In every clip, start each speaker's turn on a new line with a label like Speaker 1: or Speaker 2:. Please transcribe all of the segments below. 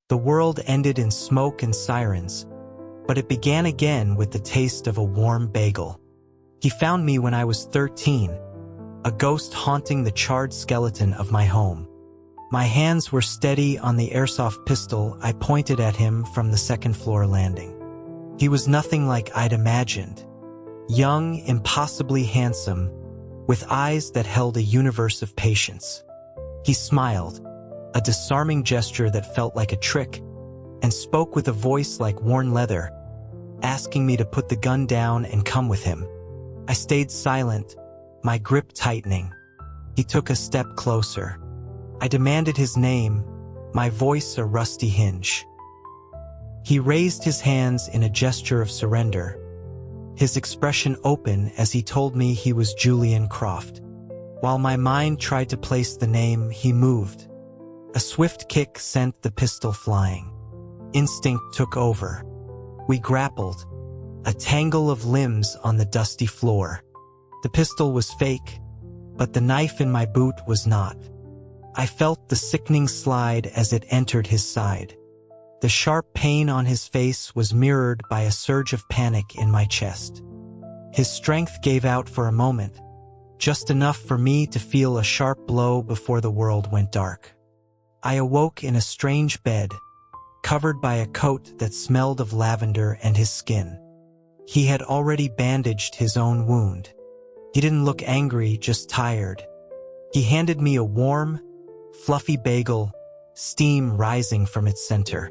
Speaker 1: The world ended in smoke and sirens, but it began again with the taste of a warm bagel. He found me when I was 13, a ghost haunting the charred skeleton of my home. My hands were steady on the airsoft pistol I pointed at him from the second-floor landing. He was nothing like I'd imagined. Young, impossibly handsome, with eyes that held a universe of patience. He smiled, a disarming gesture that felt like a trick, and spoke with a voice like worn leather, asking me to put the gun down and come with him. I stayed silent, my grip tightening. He took a step closer. I demanded his name, my voice a rusty hinge. He raised his hands in a gesture of surrender, his expression open as he told me he was Julian Croft. While my mind tried to place the name, he moved. A swift kick sent the pistol flying. Instinct took over. We grappled, a tangle of limbs on the dusty floor. The pistol was fake, but the knife in my boot was not. I felt the sickening slide as it entered his side. The sharp pain on his face was mirrored by a surge of panic in my chest. His strength gave out for a moment, just enough for me to feel a sharp blow before the world went dark. I awoke in a strange bed, covered by a coat that smelled of lavender and his skin. He had already bandaged his own wound. He didn't look angry, just tired. He handed me a warm, fluffy bagel, steam rising from its center.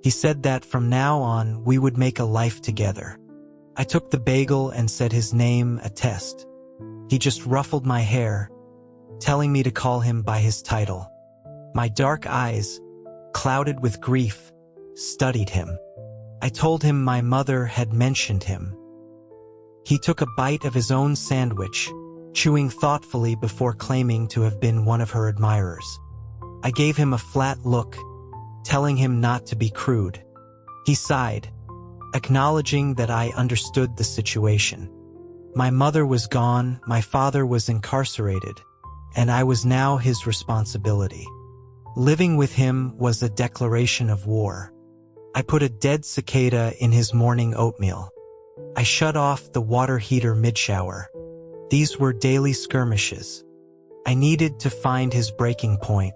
Speaker 1: He said that from now on we would make a life together. I took the bagel and said his name, a test. He just ruffled my hair, telling me to call him by his title. My dark eyes, clouded with grief, studied him. I told him my mother had mentioned him. He took a bite of his own sandwich, chewing thoughtfully before claiming to have been one of her admirers. I gave him a flat look, telling him not to be crude. He sighed, acknowledging that I understood the situation. My mother was gone, my father was incarcerated, and I was now his responsibility. Living with him was a declaration of war. I put a dead cicada in his morning oatmeal. I shut off the water heater mid-shower. These were daily skirmishes. I needed to find his breaking point.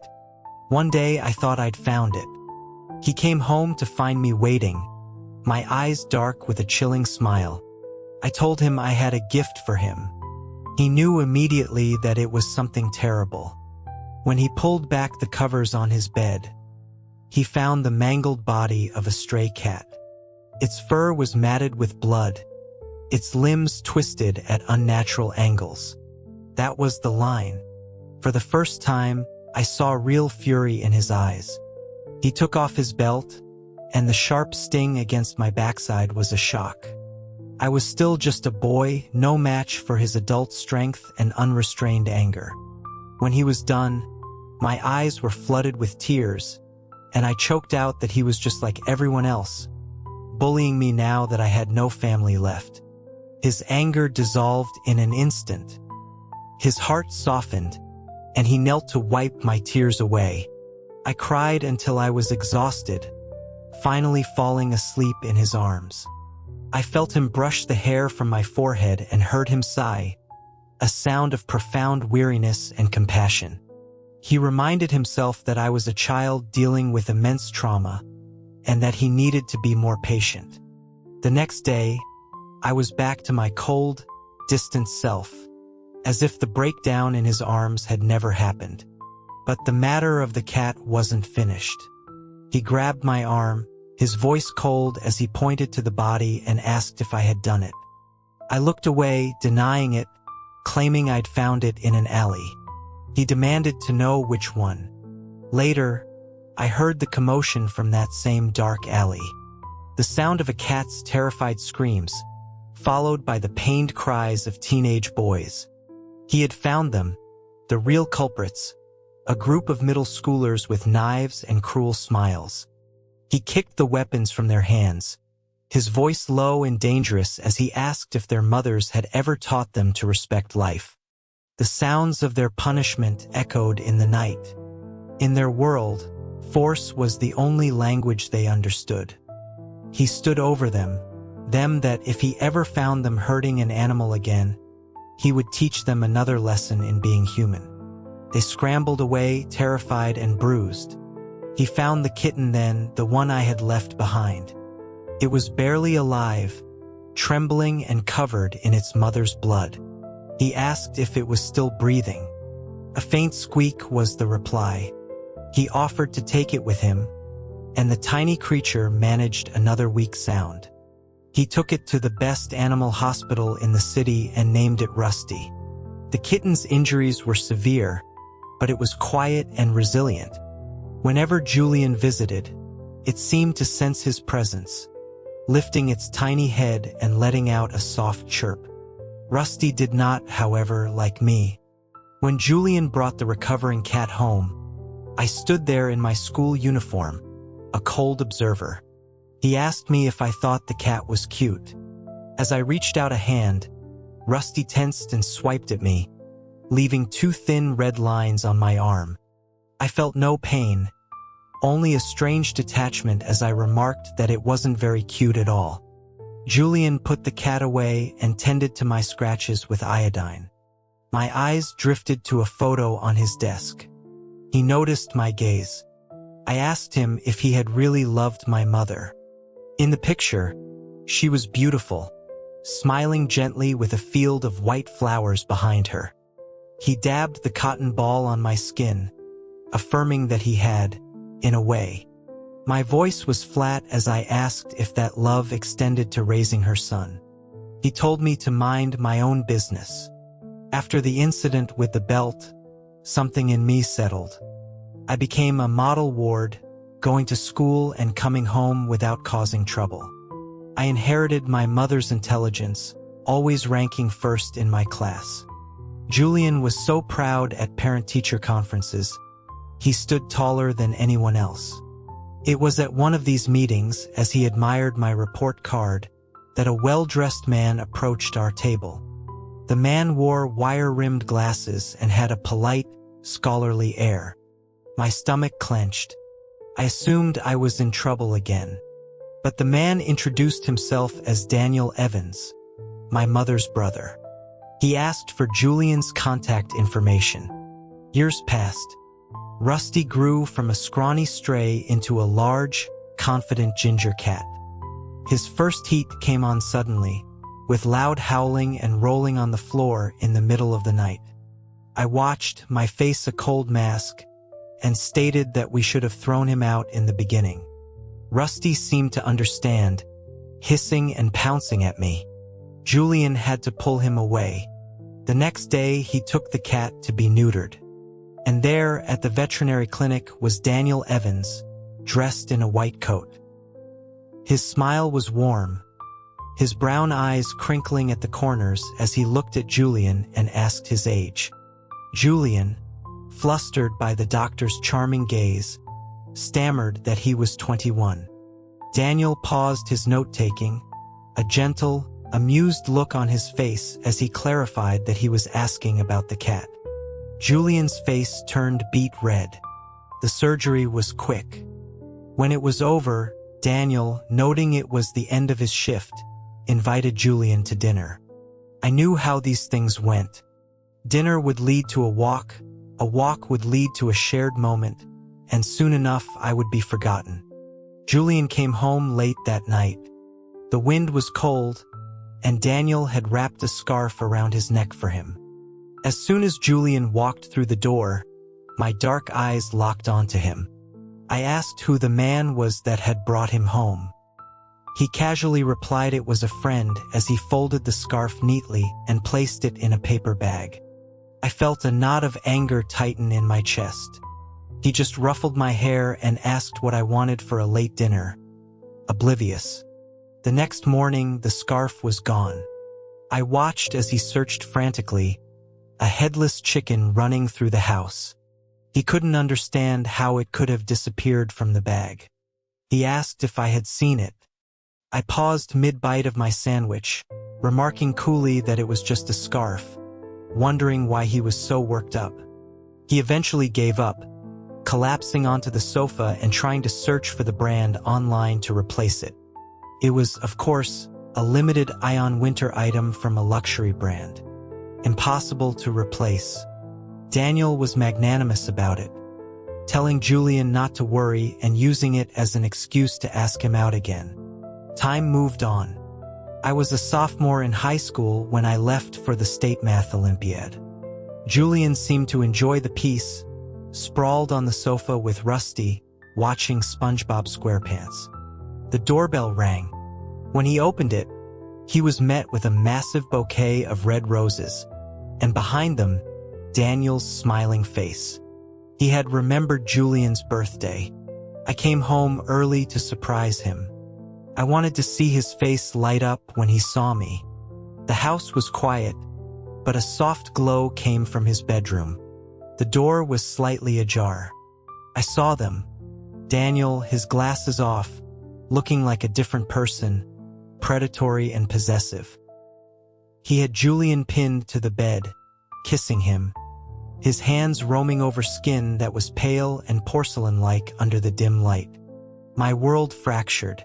Speaker 1: One day I thought I'd found it. He came home to find me waiting, my eyes dark with a chilling smile. I told him I had a gift for him. He knew immediately that it was something terrible. When he pulled back the covers on his bed, he found the mangled body of a stray cat. Its fur was matted with blood, its limbs twisted at unnatural angles. That was the line. For the first time, I saw real fury in his eyes. He took off his belt, and the sharp sting against my backside was a shock. I was still just a boy, no match for his adult strength and unrestrained anger. When he was done, my eyes were flooded with tears, and I choked out that he was just like everyone else, bullying me now that I had no family left. His anger dissolved in an instant. His heart softened, and he knelt to wipe my tears away. I cried until I was exhausted, finally falling asleep in his arms. I felt him brush the hair from my forehead and heard him sigh, a sound of profound weariness and compassion. He reminded himself that I was a child dealing with immense trauma, and that he needed to be more patient. The next day, I was back to my cold, distant self, as if the breakdown in his arms had never happened. But the matter of the cat wasn't finished. He grabbed my arm, his voice cold as he pointed to the body and asked if I had done it. I looked away, denying it, claiming I'd found it in an alley. He demanded to know which one. Later, I heard the commotion from that same dark alley. The sound of a cat's terrified screams, followed by the pained cries of teenage boys. He had found them, the real culprits, a group of middle schoolers with knives and cruel smiles. He kicked the weapons from their hands, his voice low and dangerous as he asked if their mothers had ever taught them to respect life. The sounds of their punishment echoed in the night. In their world, Force was the only language they understood. He stood over them that if he ever found them hurting an animal again, he would teach them another lesson in being human. They scrambled away, terrified and bruised. He found the kitten then, the one I had left behind. It was barely alive, trembling and covered in its mother's blood. He asked if it was still breathing. A faint squeak was the reply. He offered to take it with him, and the tiny creature managed another weak sound. He took it to the best animal hospital in the city and named it Rusty. The kitten's injuries were severe, but it was quiet and resilient. Whenever Julian visited, it seemed to sense his presence, lifting its tiny head and letting out a soft chirp. Rusty did not, however, like me. When Julian brought the recovering cat home, I stood there in my school uniform, a cold observer. He asked me if I thought the cat was cute. As I reached out a hand, Rusty tensed and swiped at me, leaving 2 thin red lines on my arm. I felt no pain, only a strange detachment as I remarked that it wasn't very cute at all. Julian put the cat away and tended to my scratches with iodine. My eyes drifted to a photo on his desk. He noticed my gaze. I asked him if he had really loved my mother. In the picture, she was beautiful, smiling gently with a field of white flowers behind her. He dabbed the cotton ball on my skin, affirming that he had, in a way. My voice was flat as I asked if that love extended to raising her son. He told me to mind my own business. After the incident with the belt, something in me settled. I became a model ward, going to school and coming home without causing trouble. I inherited my mother's intelligence, always ranking first in my class. Julian was so proud at parent-teacher conferences. He stood taller than anyone else. It was at one of these meetings, as he admired my report card, that a well-dressed man approached our table. The man wore wire-rimmed glasses and had a polite, scholarly air. My stomach clenched. I assumed I was in trouble again. But the man introduced himself as Daniel Evans, my mother's brother. He asked for Julian's contact information. Years passed. Rusty grew from a scrawny stray into a large, confident ginger cat. His first heat came on suddenly, with loud howling and rolling on the floor in the middle of the night. I watched, my face a cold mask, and stated that we should have thrown him out in the beginning. Rusty seemed to understand, hissing and pouncing at me. Julian had to pull him away. The next day, he took the cat to be neutered. And there, at the veterinary clinic, was Daniel Evans, dressed in a white coat. His smile was warm, his brown eyes crinkling at the corners as he looked at Julian and asked his age. Julian, flustered by the doctor's charming gaze, stammered that he was 21. Daniel paused his note-taking, a gentle, amused look on his face as he clarified that he was asking about the cat. Julian's face turned beet red. The surgery was quick. When it was over, Daniel, noting it was the end of his shift, invited Julian to dinner. I knew how these things went. Dinner would lead to a walk would lead to a shared moment, and soon enough I would be forgotten. Julian came home late that night. The wind was cold, and Daniel had wrapped a scarf around his neck for him. As soon as Julian walked through the door, my dark eyes locked onto him. I asked who the man was that had brought him home. He casually replied it was a friend as he folded the scarf neatly and placed it in a paper bag. I felt a knot of anger tighten in my chest. He just ruffled my hair and asked what I wanted for a late dinner. Oblivious. The next morning, the scarf was gone. I watched as he searched frantically, a headless chicken running through the house. He couldn't understand how it could have disappeared from the bag. He asked if I had seen it. I paused mid-bite of my sandwich, remarking coolly that it was just a scarf, wondering why he was so worked up. He eventually gave up, collapsing onto the sofa and trying to search for the brand online to replace it. It was, of course, a limited ion winter item from a luxury brand. Impossible to replace. Daniel was magnanimous about it, telling Julian not to worry and using it as an excuse to ask him out again. Time moved on. I was a sophomore in high school when I left for the state math Olympiad. Julian seemed to enjoy the piece, sprawled on the sofa with Rusty, watching SpongeBob SquarePants. The doorbell rang. When he opened it, he was met with a massive bouquet of red roses, and behind them, Daniel's smiling face. He had remembered Julian's birthday. I came home early to surprise him. I wanted to see his face light up when he saw me. The house was quiet, but a soft glow came from his bedroom. The door was slightly ajar. I saw them. Daniel, his glasses off, looking like a different person, predatory and possessive. He had Julian pinned to the bed, kissing him, his hands roaming over skin that was pale and porcelain-like under the dim light. My world fractured.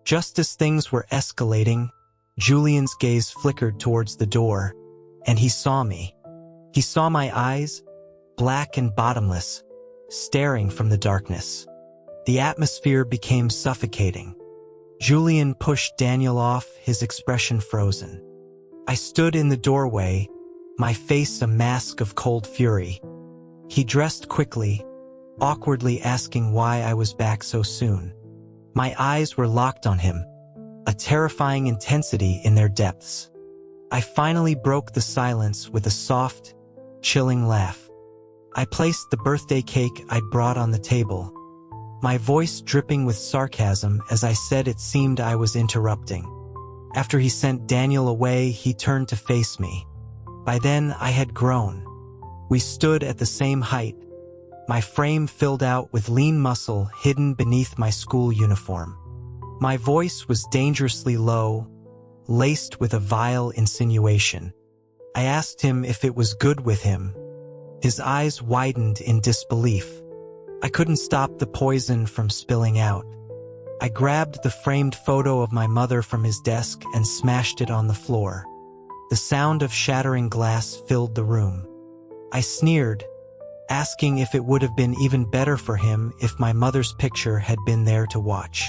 Speaker 1: Just as things were escalating, Julian's gaze flickered towards the door, and he saw me. He saw my eyes, black and bottomless, staring from the darkness. The atmosphere became suffocating. Julian pushed Daniel off, his expression frozen. I stood in the doorway, my face a mask of cold fury. He dressed quickly, awkwardly asking why I was back so soon. My eyes were locked on him, a terrifying intensity in their depths. I finally broke the silence with a soft, chilling laugh. I placed the birthday cake I'd brought on the table, my voice dripping with sarcasm as I said it seemed I was interrupting. After he sent Daniel away, he turned to face me. By then, I had grown. We stood at the same height, my frame filled out with lean muscle hidden beneath my school uniform. My voice was dangerously low, laced with a vile insinuation. I asked him if it was good with him. His eyes widened in disbelief. I couldn't stop the poison from spilling out. I grabbed the framed photo of my mother from his desk and smashed it on the floor. The sound of shattering glass filled the room. I sneered, asking if it would have been even better for him if my mother's picture had been there to watch.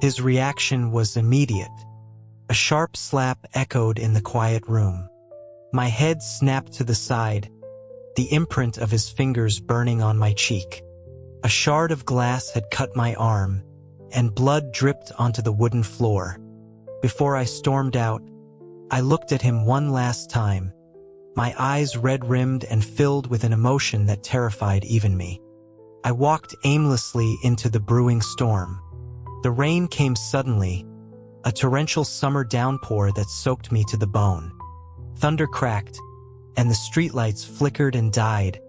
Speaker 1: His reaction was immediate. A sharp slap echoed in the quiet room. My head snapped to the side, the imprint of his fingers burning on my cheek. A shard of glass had cut my arm, and blood dripped onto the wooden floor. Before I stormed out, I looked at him one last time, my eyes red-rimmed and filled with an emotion that terrified even me. I walked aimlessly into the brewing storm. The rain came suddenly, a torrential summer downpour that soaked me to the bone. Thunder cracked, and the streetlights flickered and died,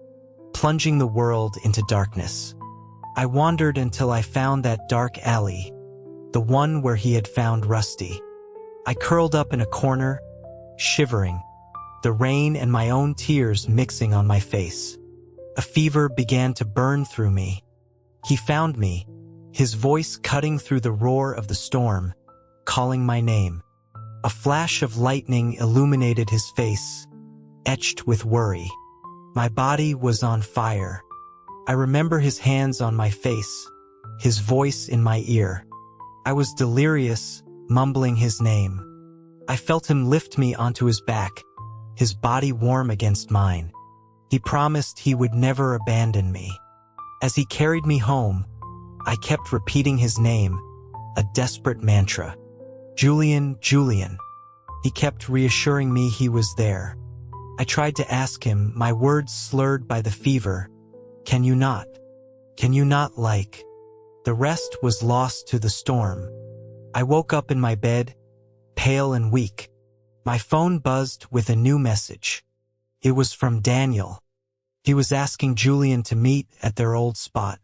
Speaker 1: plunging the world into darkness. I wandered until I found that dark alley, the one where he had found Rusty. I curled up in a corner, shivering, the rain and my own tears mixing on my face. A fever began to burn through me. He found me, his voice cutting through the roar of the storm, calling my name. A flash of lightning illuminated his face, etched with worry. My body was on fire. I remember his hands on my face, his voice in my ear. I was delirious, mumbling his name. I felt him lift me onto his back, his body warm against mine. He promised he would never abandon me. As he carried me home, I kept repeating his name, a desperate mantra. Julian, Julian. He kept reassuring me he was there. I tried to ask him, my words slurred by the fever. Can you not? Can you not like? The rest was lost to the storm. I woke up in my bed, pale and weak. My phone buzzed with a new message. It was from Daniel. He was asking Julian to meet at their old spot.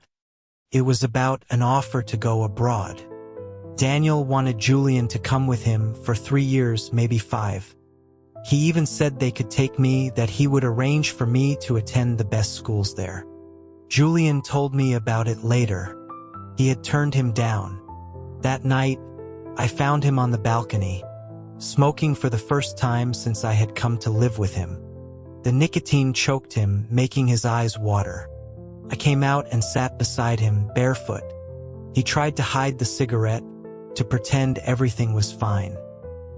Speaker 1: It was about an offer to go abroad. Daniel wanted Julian to come with him for 3 years, maybe 5. He even said they could take me, that he would arrange for me to attend the best schools there. Julian told me about it later. He had turned him down. That night, I found him on the balcony, smoking for the first time since I had come to live with him. The nicotine choked him, making his eyes water. I came out and sat beside him, barefoot. He tried to hide the cigarette, to pretend everything was fine.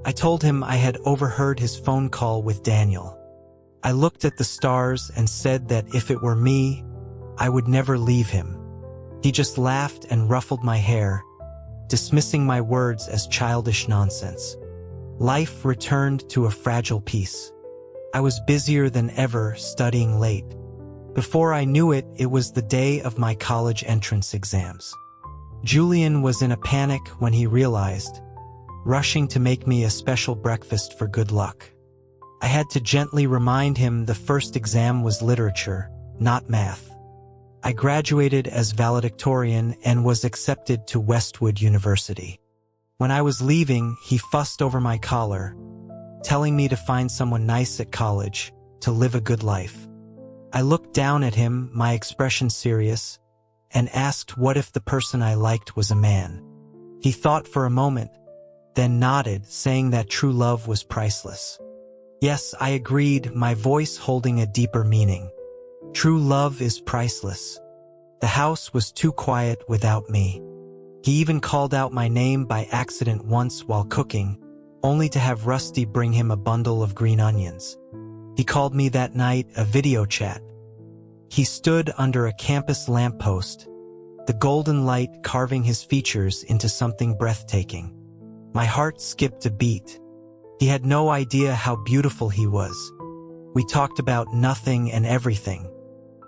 Speaker 1: I told him I had overheard his phone call with Daniel. I looked at the stars and said that if it were me, I would never leave him. He just laughed and ruffled my hair, dismissing my words as childish nonsense. Life returned to a fragile peace. I was busier than ever, studying late. Before I knew it, it was the day of my college entrance exams. Julian was in a panic when he realized, rushing to make me a special breakfast for good luck. I had to gently remind him the first exam was literature, not math. I graduated as valedictorian and was accepted to Westwood University. When I was leaving, he fussed over my collar, telling me to find someone nice at college, to live a good life. I looked down at him, my expression serious, and asked what if the person I liked was a man. He thought for a moment, then nodded, saying that true love was priceless. Yes, I agreed, my voice holding a deeper meaning. True love is priceless. The house was too quiet without me. He even called out my name by accident once while cooking, only to have Rusty bring him a bundle of green onions. He called me that night a video chat. He stood under a campus lamppost, the golden light carving his features into something breathtaking. My heart skipped a beat. He had no idea how beautiful he was. We talked about nothing and everything.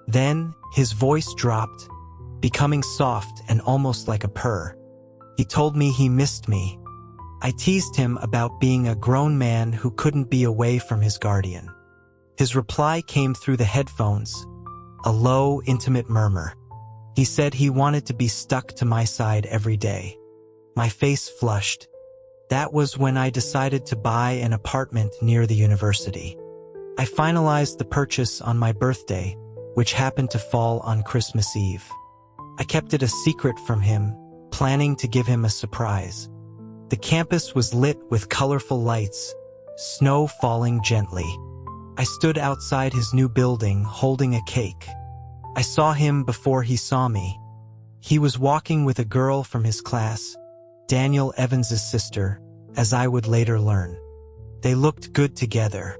Speaker 1: Then, his voice dropped, becoming soft and almost like a purr. He told me he missed me. I teased him about being a grown man who couldn't be away from his guardian. His reply came through the headphones, a low, intimate murmur. He said he wanted to be stuck to my side every day. My face flushed. That was when I decided to buy an apartment near the university. I finalized the purchase on my birthday, which happened to fall on Christmas Eve. I kept it a secret from him, planning to give him a surprise. The campus was lit with colorful lights, snow falling gently. I stood outside his new building, holding a cake. I saw him before he saw me. He was walking with a girl from his class, Daniel Evans's sister, as I would later learn. They looked good together.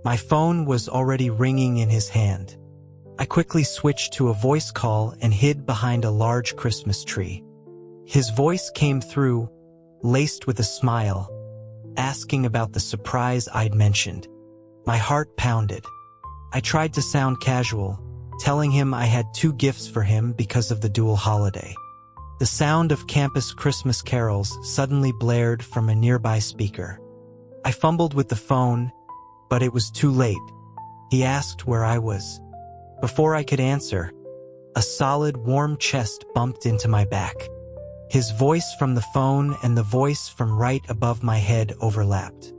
Speaker 1: My phone was already ringing in his hand. I quickly switched to a voice call and hid behind a large Christmas tree. His voice came through, laced with a smile, asking about the surprise I'd mentioned. My heart pounded. I tried to sound casual, telling him I had 2 gifts for him because of the dual holiday. The sound of campus Christmas carols suddenly blared from a nearby speaker. I fumbled with the phone, but it was too late. He asked where I was. Before I could answer, a solid, warm chest bumped into my back. His voice from the phone and the voice from right above my head overlapped.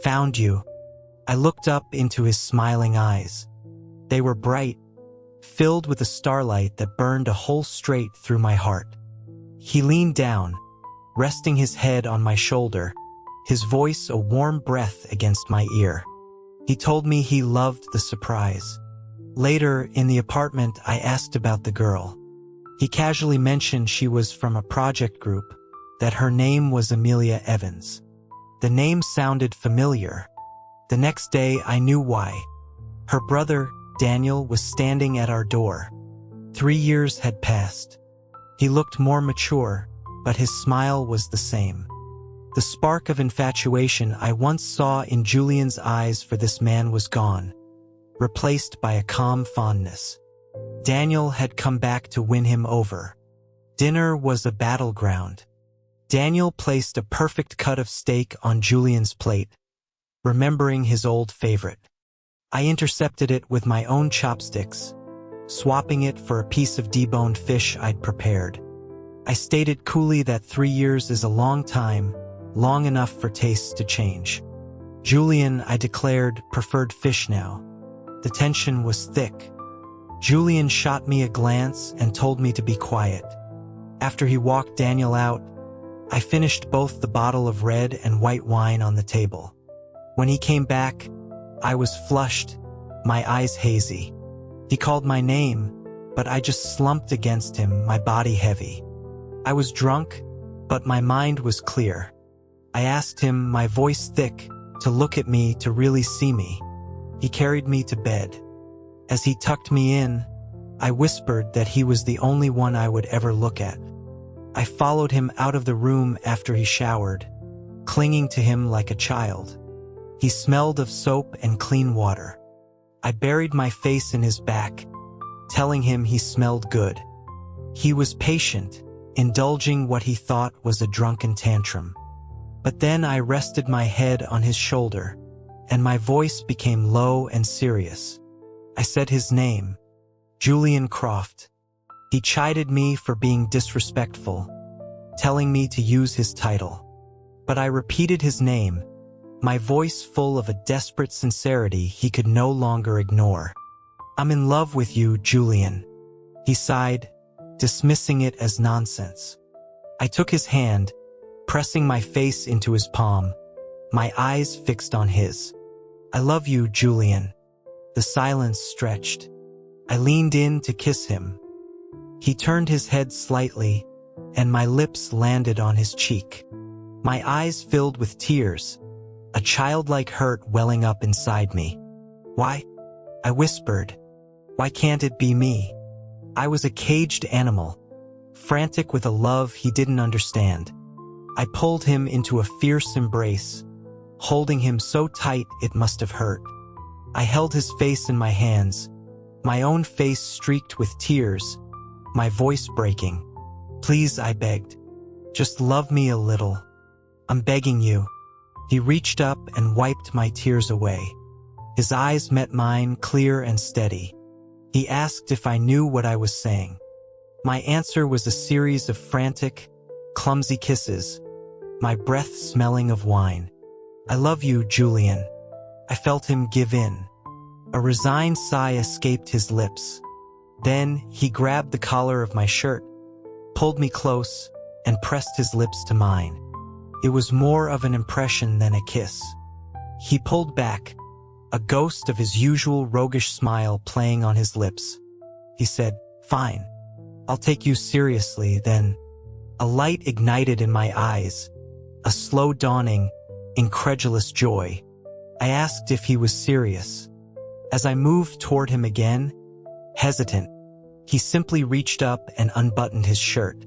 Speaker 1: "Found you." I looked up into his smiling eyes. They were bright, filled with a starlight that burned a hole straight through my heart. He leaned down, resting his head on my shoulder, his voice a warm breath against my ear. He told me he loved the surprise. Later, in the apartment, I asked about the girl. He casually mentioned she was from a project group, that her name was Amelia Evans. The name sounded familiar. The next day, I knew why. Her brother, Daniel, was standing at our door. 3 years had passed. He looked more mature, but his smile was the same. The spark of infatuation I once saw in Julian's eyes for this man was gone, replaced by a calm fondness. Daniel had come back to win him over. Dinner was a battleground. Daniel placed a perfect cut of steak on Julian's plate, remembering his old favorite. I intercepted it with my own chopsticks, swapping it for a piece of deboned fish I'd prepared. I stated coolly that 3 years is a long time, long enough for tastes to change. Julian, I declared, preferred fish now. The tension was thick. Julian shot me a glance and told me to be quiet. After he walked Daniel out, I finished both the bottle of red and white wine on the table. When he came back, I was flushed, my eyes hazy. He called my name, but I just slumped against him, my body heavy. I was drunk, but my mind was clear. I asked him, my voice thick, to look at me, to really see me. He carried me to bed. As he tucked me in, I whispered that he was the only one I would ever look at. I followed him out of the room after he showered, clinging to him like a child. He smelled of soap and clean water. I buried my face in his back, telling him he smelled good. He was patient, indulging what he thought was a drunken tantrum. But then I rested my head on his shoulder, and my voice became low and serious. I said his name, Julian Croft. He chided me for being disrespectful, telling me to use his title. But I repeated his name, my voice full of a desperate sincerity he could no longer ignore. I'm in love with you, Julian. He sighed, dismissing it as nonsense. I took his hand, pressing my face into his palm, my eyes fixed on his. I love you, Julian. The silence stretched. I leaned in to kiss him. He turned his head slightly, and my lips landed on his cheek. My eyes filled with tears, a childlike hurt welling up inside me. Why? I whispered. Why can't it be me? I was a caged animal, frantic with a love he didn't understand. I pulled him into a fierce embrace, holding him so tight it must have hurt. I held his face in my hands, my own face streaked with tears, my voice breaking. Please, I begged. Just love me a little. I'm begging you. He reached up and wiped my tears away. His eyes met mine, clear and steady. He asked if I knew what I was saying. My answer was a series of frantic, clumsy kisses, my breath smelling of wine. I love you, Julian. I felt him give in. A resigned sigh escaped his lips. Then he grabbed the collar of my shirt, pulled me close, and pressed his lips to mine. It was more of an impression than a kiss. He pulled back, a ghost of his usual roguish smile playing on his lips. He said, "Fine. I'll take you seriously, then." A light ignited in my eyes, a slow dawning, incredulous joy. I asked if he was serious. As I moved toward him again, hesitant, he simply reached up and unbuttoned his shirt.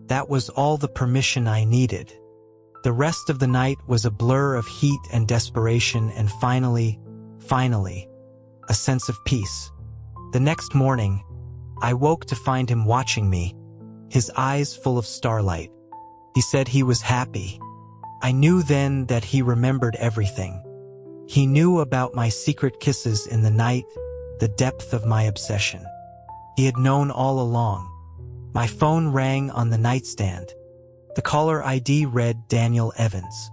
Speaker 1: That was all the permission I needed. The rest of the night was a blur of heat and desperation, and finally, a sense of peace. The next morning, I woke to find him watching me, his eyes full of starlight. He said he was happy. I knew then that he remembered everything. He knew about my secret kisses in the night, the depth of my obsession. He had known all along. My phone rang on the nightstand. The caller ID read Daniel Evans.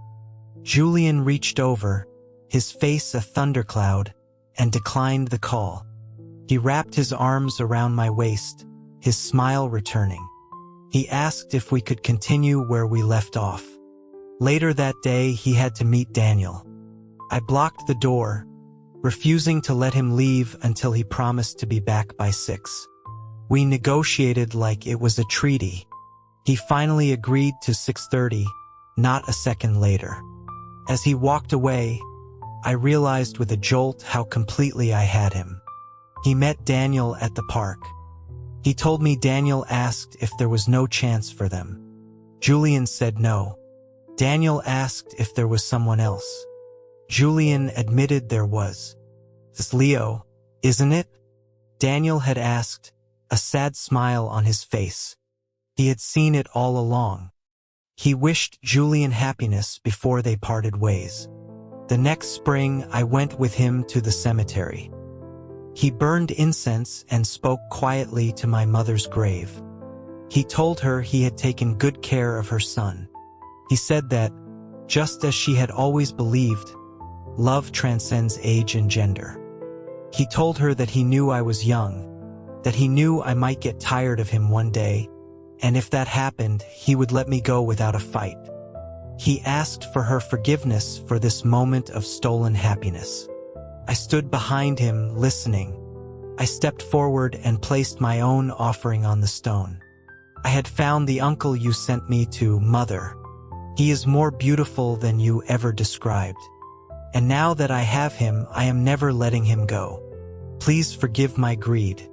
Speaker 1: Julian reached over, his face a thundercloud, and declined the call. He wrapped his arms around my waist, his smile returning. He asked if we could continue where we left off. Later that day, he had to meet Daniel. I blocked the door, refusing to let him leave until he promised to be back by 6. We negotiated like it was a treaty. He finally agreed to 6:30, not a second later. As he walked away, I realized with a jolt how completely I had him. He met Daniel at the park. He told me Daniel asked if there was no chance for them. Julian said no. Daniel asked if there was someone else. Julian admitted there was. "It's Leo, isn't it?" Daniel had asked, a sad smile on his face. He had seen it all along. He wished Julian happiness before they parted ways. The next spring, I went with him to the cemetery. He burned incense and spoke quietly to my mother's grave. He told her he had taken good care of her son. He said that, just as she had always believed, love transcends age and gender. He told her that he knew I was young, that he knew I might get tired of him one day, and if that happened, he would let me go without a fight. He asked for her forgiveness for this moment of stolen happiness. I stood behind him, listening. I stepped forward and placed my own offering on the stone. I had found the uncle you sent me to, Mother. He is more beautiful than you ever described. And now that I have him, I am never letting him go. Please forgive my greed.